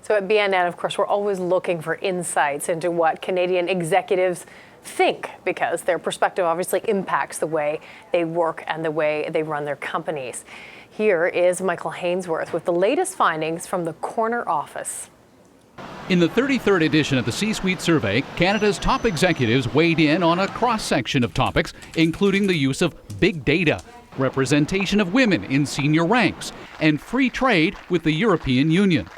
So at BNN, of course, we're always looking for insights into what Canadian executives think, because their perspective obviously impacts the way they work and the way they run their companies. Here is Michael Hainsworth with the latest findings from the Corner Office. In the 33rd edition of the C-Suite survey, Canada's top executives weighed in on a cross-section of topics, including the use of big data, representation of women in senior ranks, and free trade with the European Union.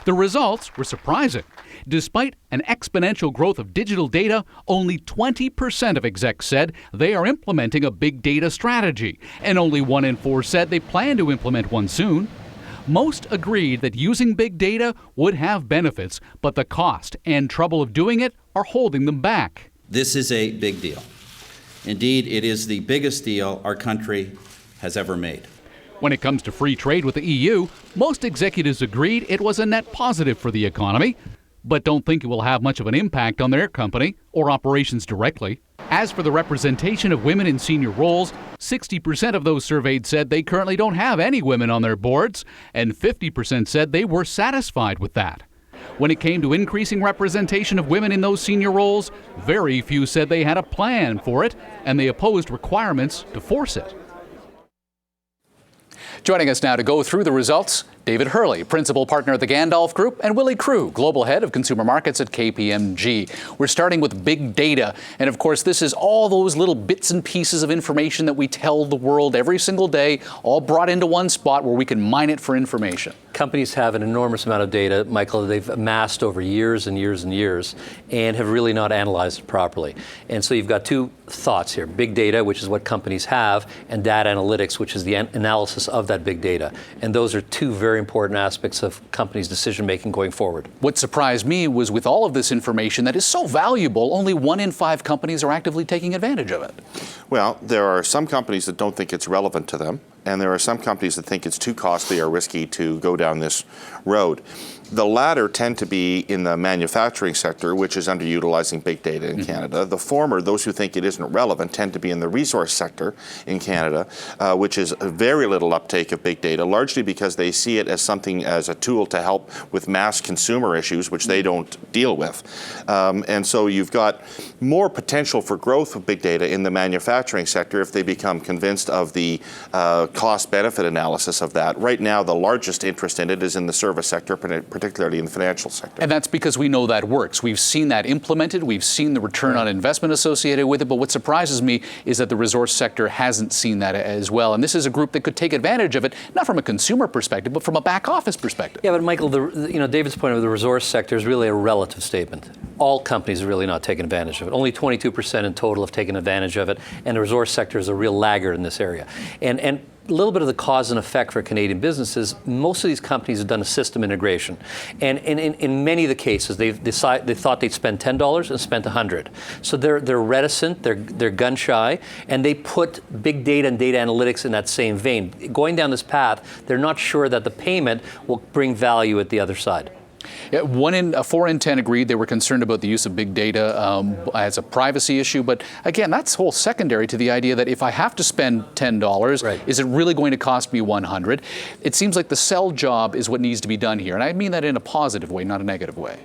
The results were surprising. Despite an exponential growth of digital data, only 20% of execs said they are implementing a big data strategy, and only 1 in 4 said they plan to implement one soon. Most agreed that using big data would have benefits, but the cost and trouble of doing it are holding them back. This is a big deal. Indeed, it is the biggest deal our country has ever made. When it comes to free trade with the EU, most executives agreed it was a net positive for the economy, but don't think it will have much of an impact on their company or operations directly. As for the representation of women in senior roles, 60% of those surveyed said they currently don't have any women on their boards, and 50% said they were satisfied with that. When it came to increasing representation of women in those senior roles, very few said they had a plan for it, and they opposed requirements to force it. Joining us now to go through the results, David Hurley, Principal Partner at the Gandalf Group, and Willie Crew, Global Head of Consumer Markets at KPMG. We're starting with big data. And of course, this is all those little bits and pieces of information that we tell the world every single day, all brought into one spot where we can mine it for information. Companies have an enormous amount of data, Michael, they've amassed over years and years and years, and have really not analyzed it properly. And so you've got two thoughts here: big data, which is what companies have, and data analytics, which is the analysis of that big data. And those are two very important aspects of companies' decision-making going forward. What surprised me was, with all of this information that is so valuable, only 1 in 5 companies are actively taking advantage of it. Well, there are some companies that don't think it's relevant to them, and there are some companies that think it's too costly or risky to go down this road. The latter tend to be in the manufacturing sector, which is underutilizing big data in Canada. The former, those who think it isn't relevant, tend to be in the resource sector in Canada, which is very little uptake of big data, largely because they see it as something, as a tool to help with mass consumer issues, which they don't deal with. And so you've got more potential for growth of big data in the manufacturing sector if they become convinced of the cost-benefit analysis of that. Right now, the largest interest in it is in the service sector, particularly in the financial sector. And that's because we know that works. We've seen that implemented. We've seen the return on investment associated with it. But what surprises me is that the resource sector hasn't seen that as well. And this is a group that could take advantage of it, not from a consumer perspective, but from a back office perspective. Yeah, but Michael, David's point of the resource sector is really a relative statement. All companies are really not taking advantage of it. Only 22% in total have taken advantage of it, and the resource sector is a real laggard in this area. And a little bit of the cause and effect for Canadian businesses, most of these companies have done a system integration. And in many of the cases, they thought they'd spend $10 and spent $100. So they're reticent, they're gun shy, and they put big data and data analytics in that same vein. Going down this path, they're not sure that the payment will bring value at the other side. Yeah, 4 in 10 agreed they were concerned about the use of big data as a privacy issue. But again, that's whole secondary to the idea that if I have to spend $10, right, is it really going to cost me $100? It seems like the sell job is what needs to be done here. And I mean that in a positive way, not a negative way.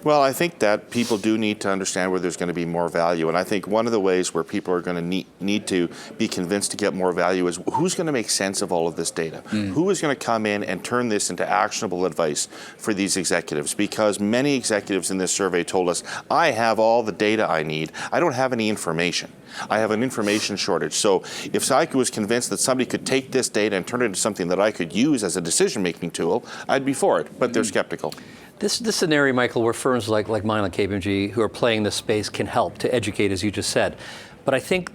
Well, I think that people do need to understand where there's going to be more value. And I think one of the ways where people are going to need to be convinced to get more value is who's going to make sense of all of this data? Who is going to come in and turn this into actionable advice for these executives? Because many executives in this survey told us, I have all the data I need. I don't have any information. I have an information shortage. So if I was convinced that somebody could take this data and turn it into something that I could use as a decision-making tool, I'd be for it. But they're skeptical. This is an area, Michael, where firms like mine, like KPMG, who are playing this space, can help to educate, as you just said. But I think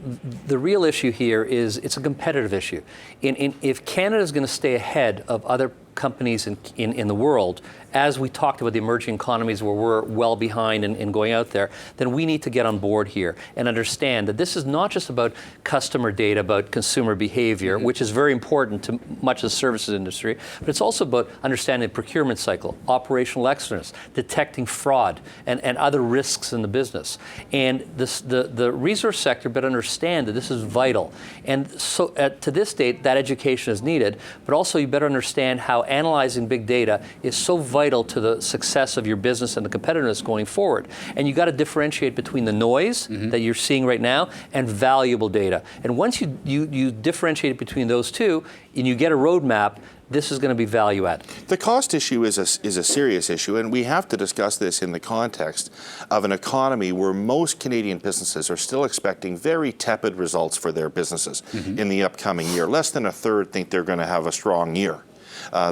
the real issue here is it's a competitive issue. If Canada is going to stay ahead of other companies in the world, as we talked about the emerging economies where we're well behind in going out there, then we need to get on board here and understand that this is not just about customer data, about consumer behavior, which is very important to much of the services industry, but it's also about understanding the procurement cycle, operational excellence, detecting fraud and other risks in the business. And the resource sector better understand that this is vital. And so to this date, that education is needed, but also you better understand how analyzing big data is so vital to the success of your business and the competitiveness going forward. And you got to differentiate between the noise that you're seeing right now and valuable data. And once you differentiate between those two and you get a roadmap, this is going to be value add. The cost issue is a serious issue, and we have to discuss this in the context of an economy where most Canadian businesses are still expecting very tepid results for their businesses in the upcoming year. Less than a third think they're going to have a strong year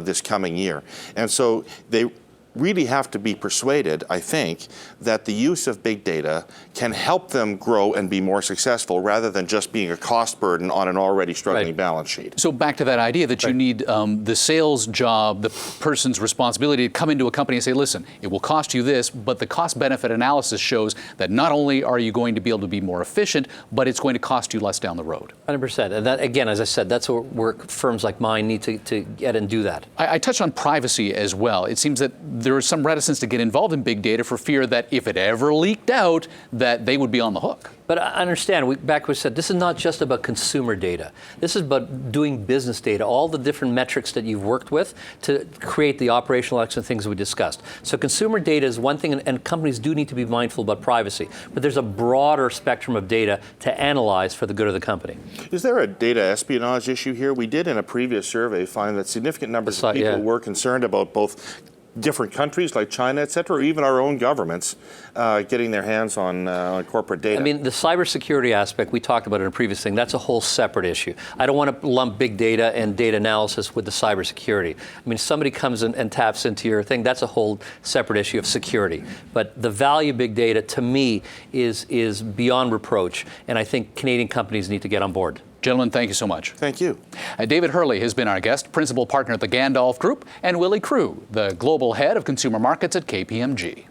this coming year. And so they really have to be persuaded, I think, that the use of big data can help them grow and be more successful rather than just being a cost burden on an already struggling balance sheet. So back to that idea that you need the sales job, the person's responsibility to come into a company and say, listen, it will cost you this, but the cost-benefit analysis shows that not only are you going to be able to be more efficient, but it's going to cost you less down the road. 100%. And that, again, as I said, that's where firms like mine need to get and do that. I touched on privacy as well. It seems that there is some reticence to get involved in big data for fear that if it ever leaked out, that they would be on the hook. But I understand, back we said, this is not just about consumer data. This is about doing business data, all the different metrics that you've worked with to create the operational excellent things we discussed. So consumer data is one thing, and companies do need to be mindful about privacy. But there's a broader spectrum of data to analyze for the good of the company. Is there a data espionage issue here? We did in a previous survey find that significant numbers of people were concerned about both different countries like China, et cetera, or even our own governments getting their hands on corporate data. I mean, the cybersecurity aspect, we talked about it in a previous thing, that's a whole separate issue. I don't want to lump big data and data analysis with the cybersecurity. I mean, somebody comes in and taps into your thing, that's a whole separate issue of security. But the value of big data, to me, is beyond reproach, and I think Canadian companies need to get on board. Gentlemen, thank you so much. Thank you. David Hurley has been our guest, principal partner at the Gandalf Group, and Willie Crew, the global head of consumer markets at KPMG.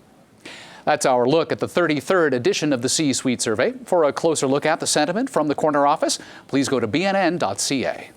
That's our look at the 33rd edition of the C-Suite Survey. For a closer look at the sentiment from the corner office, please go to bnn.ca.